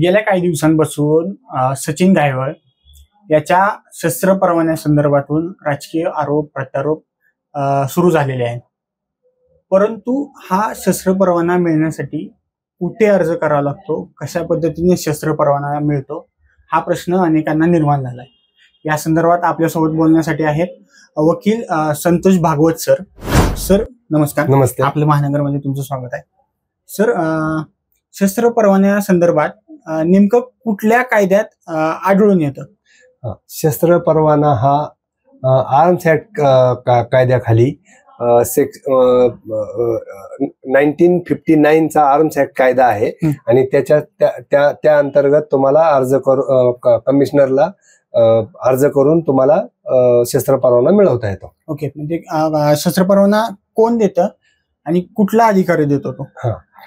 गेल्या काही दिवसांपासून सचिन घायवळ याच्या शस्त्र परवान्यासंदर्भातून राजकीय आरोप प्रत्यारोप सुरू झालेले आहेत. परंतु हा शस्त्र परवाना मिळण्यासाठी कुठे अर्ज करावा लागतो, कशा पद्धतीने शस्त्र परवाना मिळतो, हा प्रश्न अनेकांना निर्माण झालाय. या संदर्भात आपल्यासोबत बोलण्यासाठी आहेत वकील संतोष भागवत सर. सर नमस्कार. नमस्ते. आपल्या महानगरमध्ये तुमचं स्वागत आहे. सर, शस्त्र परवान्या संदर्भात नेमकं कुठल्या कायद्यात आढळून येतं? शस्त्र परवाना हा आर्म्स ऍक्ट कायद्याखाली 1959 चा आर्म्स ऍक्ट कायदा आहे आणि त्या अंतर्गत तुम्हाला अर्ज कमिशनरला अर्ज करून तुम्हाला शस्त्र परवाना मिळवता येतो. ओके, म्हणजे शस्त्र परवाना कोण देतं आणि कुठला अधिकारी देतो तो?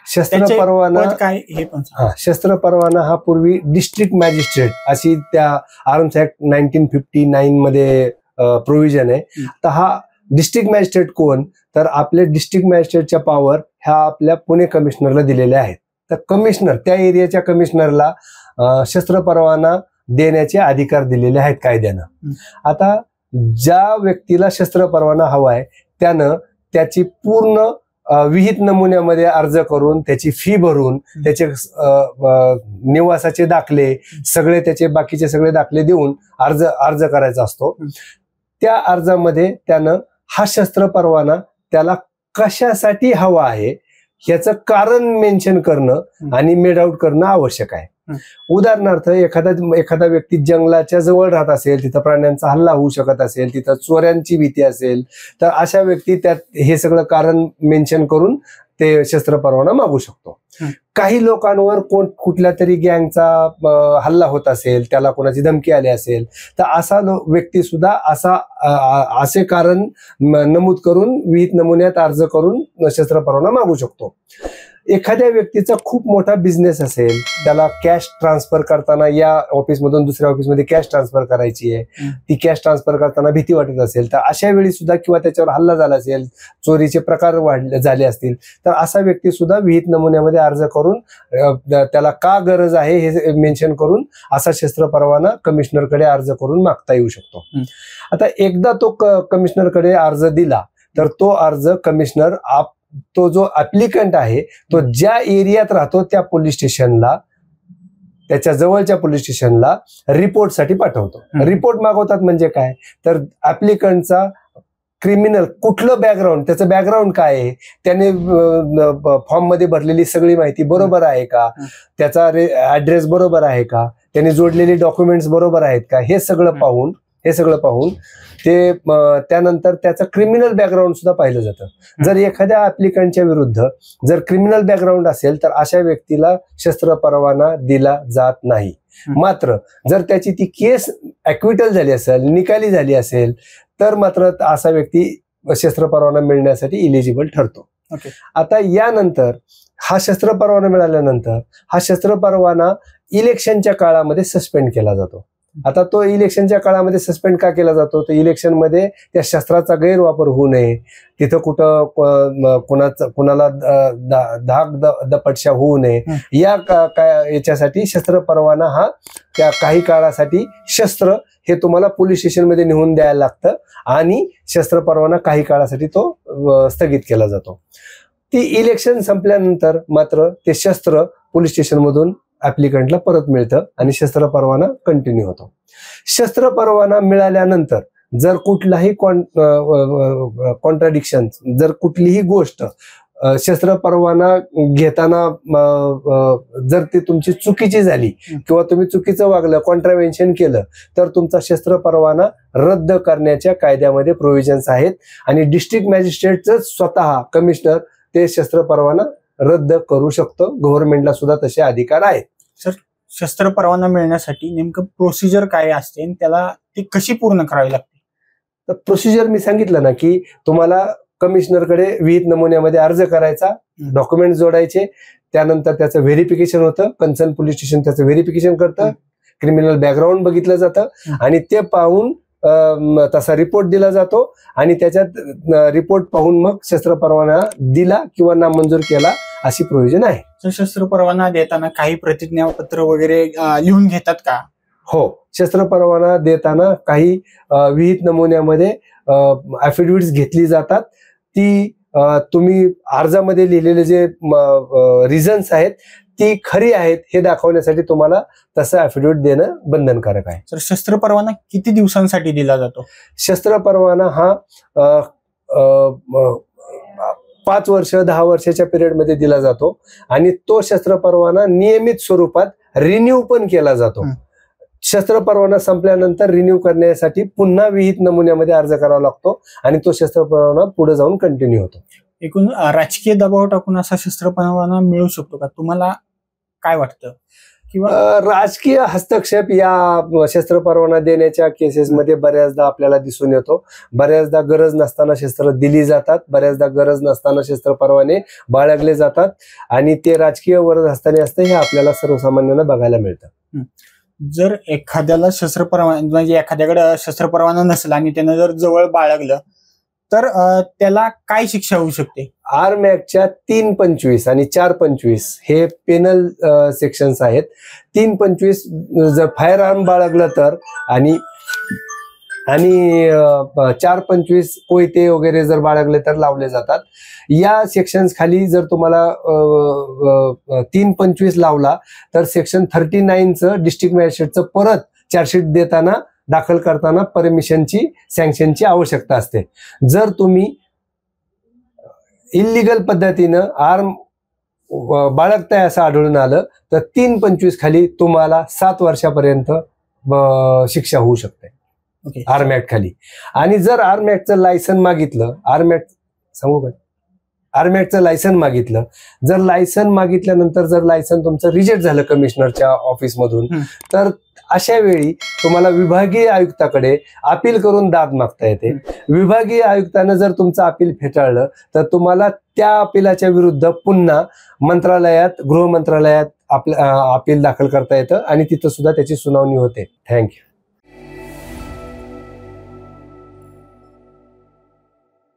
शस्त्र परवाना काय हे पण शस्त्र परवाना हा पूर्वी डिस्ट्रिक्ट मॅजिस्ट्रेट अशी त्या आर्म्स ऍक्ट 1959 मध्ये प्रोव्हिजन आहे. तर हा डिस्ट्रिक्ट मॅजिस्ट्रेट कोण, तर आपले डिस्ट्रिक्ट मॅजिस्ट्रेटच्या पॉवर ह्या आपल्या पुणे कमिशनरला दिलेल्या आहेत. तर कमिशनर त्या एरियाच्या कमिशनरला शस्त्र परवाना देण्याचे अधिकार दिलेले आहेत कायद्यानं. आता ज्या व्यक्तीला शस्त्र परवाना हवाय त्यानं त्याची पूर्ण विहित नमुन्यामध्ये अर्ज करून त्याची फी भरून त्याचे निवासाचे दाखले सगळे त्याचे बाकीचे सगळे दाखले देऊन अर्ज करायचा असतो. त्या अर्जामध्ये त्यानं हा शस्त्र परवाना त्याला कशासाठी हवा आहे याचं कारण मेन्शन करणं आणि मेड आउट करणं आवश्यक आहे. उदाहरणार्थ एखादा व्यक्ती जंगलाच्या जवळ राहत असेल, तिथं प्राण्यांचा हल्ला होऊ शकत असेल, तिथं चोऱ्यांची भीती असेल, तर अशा व्यक्ती त्यात हे सगळं कारण मेन्शन करून ते शस्त्र परवाना मागू शकतो. काही लोकांवर कुठल्या तरी गँगचा हल्ला होत असेल, त्याला कोणाची धमकी आली असेल, तर असा व्यक्ती सुद्धा असे कारण नमूद करून विहित नमुन्यात अर्ज करून शस्त्र परवाना मागू शकतो. एखाद्या व्यक्तीचा खूप मोठा बिझनेस असेल, त्याला कॅश ट्रान्सफर करताना या ऑफिसमधून दुसऱ्या ऑफिसमध्ये कॅश ट्रान्सफर करायची आहे, ती कॅश ट्रान्सफर करताना भीती वाटत असेल, तर अशा वेळी सुद्धा किंवा त्याच्यावर हल्ला झाला असेल, चोरीचे प्रकार झाले असतील, तर असा व्यक्ती सुद्धा विहित नमुन्यामध्ये अर्ज करून त्याला का गरज आहे हे मेन्शन करून असा शस्त्र परवाना कमिशनरकडे अर्ज करून मागता येऊ शकतो. आता एकदा तो कमिशनरकडे अर्ज दिला तर तो अर्ज कमिशनर तो जो ऍप्लिकंट आहे तो ज्या एरियात राहतो त्या पोलीस स्टेशनला, त्याच्या जवळच्या पोलीस स्टेशनला रिपोर्टसाठी पाठवतो. रिपोर्ट मागवतात म्हणजे काय, तर ऍप्लिकंटचा क्रिमिनल कुठलं बॅकग्राऊंड, त्याचं बॅकग्राऊंड काय आहे, त्याने फॉर्म मध्ये भरलेली सगळी माहिती बरोबर आहे का, त्याचा ऍड्रेस बरोबर आहे का, त्याने जोडलेले डॉक्युमेंट्स बरोबर आहेत का, हे सगळं पाहून ते त्यानंतर त्याचं क्रिमिनल बॅकग्राऊंड सुद्धा पाहिलं जातं. जर एखाद्या ऍप्लिकंटच्या विरुद्ध जर क्रिमिनल बॅकग्राऊंड असेल तर अशा व्यक्तीला शस्त्र परवाना दिला जात नाही. मात्र जर त्याची ती केस ऍक्विटल झाली असेल, निकाली झाली असेल, तर मात्र असा व्यक्ती शस्त्र परवाना मिळण्यासाठी इलिजिबल ठरतो. आता यानंतर हा शस्त्र परवाना मिळाल्यानंतर हा शस्त्र परवाना इलेक्शनच्या काळामध्ये सस्पेंड केला जातो. आता तो इलेक्शनच्या काळामध्ये सस्पेंड का केला जातो, तर इलेक्शनमध्ये त्या शस्त्राचा गैरवापर होऊ नये, तिथं कुणाला धाक दपटशा होऊ नये, याच्यासाठी शस्त्र परवाना हा त्या काही काळासाठी शस्त्र हे तुम्हाला पोलीस स्टेशनमध्ये नेऊन द्यायला लागतं आणि शस्त्र परवाना काही काळासाठी तो स्थगित केला जातो. ती इलेक्शन संपल्यानंतर मात्र ते शस्त्र पोलीस स्टेशनमधून ऍप्लिकंटला परत मिळतं आणि शस्त्र परवाना कंटिन्यू होतो. शस्त्र परवाना मिळाल्यानंतर जर कुठलाही कॉन्ट्राडिक्शन, जर कुठलीही गोष्ट शस्त्र परवाना घेताना जर ती तुमची चुकीची झाली किंवा तुम्ही चुकीचं वागलं, कॉन्ट्राव्हेन्शन केलं, तर तुमचा शस्त्र परवाना रद्द करण्याच्या कायद्यामध्ये प्रोव्हिजन्स आहेत आणि डिस्ट्रिक्ट मॅजिस्ट्रेटच स्वतः कमिशनर ते शस्त्र परवाना रद्द करू शकतो. गव्हर्नमेंटला सुद्धा तसे अधिकार आहेत. सर, शस्त्र परवाना मिळण्यासाठी नेमकं प्रोसिजर काय असते आणि त्याला ती कशी पूर्ण करावी लागते? तर प्रोसिजर मी सांगितलं ना की तुम्हाला कमिशनरकडे विहित नमुन्यामध्ये अर्ज करायचा, डॉक्युमेंट जोडायचे, त्यानंतर त्याचं व्हेरिफिकेशन होतं, कन्सर्न पोलीस स्टेशन त्याचं व्हेरिफिकेशन करतं, क्रिमिनल बॅकग्राऊंड बघितलं जातं आणि ते पाहून तसा रिपोर्ट दिला जातो आणि त्याच्यात रिपोर्ट पाहून मग शस्त्र परवाना दिला किंवा नामंजूर केला अशी प्रोव्हिजन आहे. तर शस्त्र परवाना देताना काही प्रतिज्ञापत्र वगैरे लिहून घेतात का? हो, शस्त्र परवाना देताना काही विहित नमुन्यामध्ये ॲफिडेव्हिट्स घेतली जातात. ती तुम्ही अर्जामध्ये लिहिलेले जे रिझन्स आहेत ती खरी आहेत हे दाखवण्यासाठी तुम्हाला तसं ॲफिडेव्हिट देणं बंधनकारक आहे. तर शस्त्र परवाना किती दिवसांसाठी दिला जातो? शस्त्र परवाना हा 5 वर्ष 10 वर्षाच्या पिरियडमध्ये दिला जातो आणि तो शस्त्र परवाना नियमित स्वरूपात रिन्यू पण केला जातो. शस्त्र परवाना संपल्यानंतर रिन्यू करण्यासाठी पुन्हा विहित नमुन्यामध्ये अर्ज करावा लागतो आणि तो शस्त्र परवाना पुढे जाऊन कंटिन्यू होतो. एकूण राजकीय दबाव टाकून असा शस्त्र परवाना मिळू शकतो का? तुम्हाला काय वाटतं? किंवा राजकीय हस्तक्षेप या शस्त्र परवाना देण्याच्या केसेसमध्ये बऱ्याचदा आपल्याला दिसून येतो. बऱ्याचदा गरज नसताना शस्त्र दिली जातात, बऱ्याचदा गरज नसताना शस्त्र परवाने बाळगले जातात आणि ते राजकीय वरद हस्ताने असतं हे आपल्याला सर्वसामान्यांना बघायला मिळतं. जर एखाद्याला शस्त्र परवाना म्हणजे एखाद्याकडे शस्त्र परवाना नसला आणि त्यानं जर जवळ बाळगलं तर त्याला काय शिक्षा होऊ शकते? आर्म ऍक्टच्या 325 आणि 425 हे पेनल सेक्शन्स आहेत. 325 जर फायर आर्म बाळगलं तर आणि 425 कोयते वगैरे जर बाळगले तर लावले जातात. या सेक्शन्स खाली जर तुम्हाला 325 लावला तर सेक्शन 39चं डिस्ट्रिक्ट मॅजिस्ट्रेटचं परत चार्जशीट देताना दाखल करताना परमिशनची सँक्शनची आवश्यकता असते. जर तुम्ही इल्लीगल पद्धतीनं आर्म बाळगताय असं आढळून आलं तर 325 खाली तुम्हाला 7 वर्षापर्यंत शिक्षा होऊ शकते आर्म ऍक्ट खाली. आणि जर आर्म ऍक्टचं लायसन मागितलं, आर्म ऍक्टचं लायसन मागितलं, जर लायसन मागितल्यानंतर जर लायसन तुमचं रिजेक्ट झालं कमिशनरच्या ऑफिसमधून तर अशा वेळी तुम्हाला विभागीय आयुक्ताकडे अपील करून दाद मागता येते. विभागीय आयुक्तानं जर तुमचं अपील फेटाळलं तर तुम्हाला त्या अपिलाच्या विरुद्ध पुन्हा मंत्रालयात, गृह मंत्रालयात अपील दाखल करता येतं आणि तिथं सुद्धा त्याची सुनावणी होते. थँक्यू.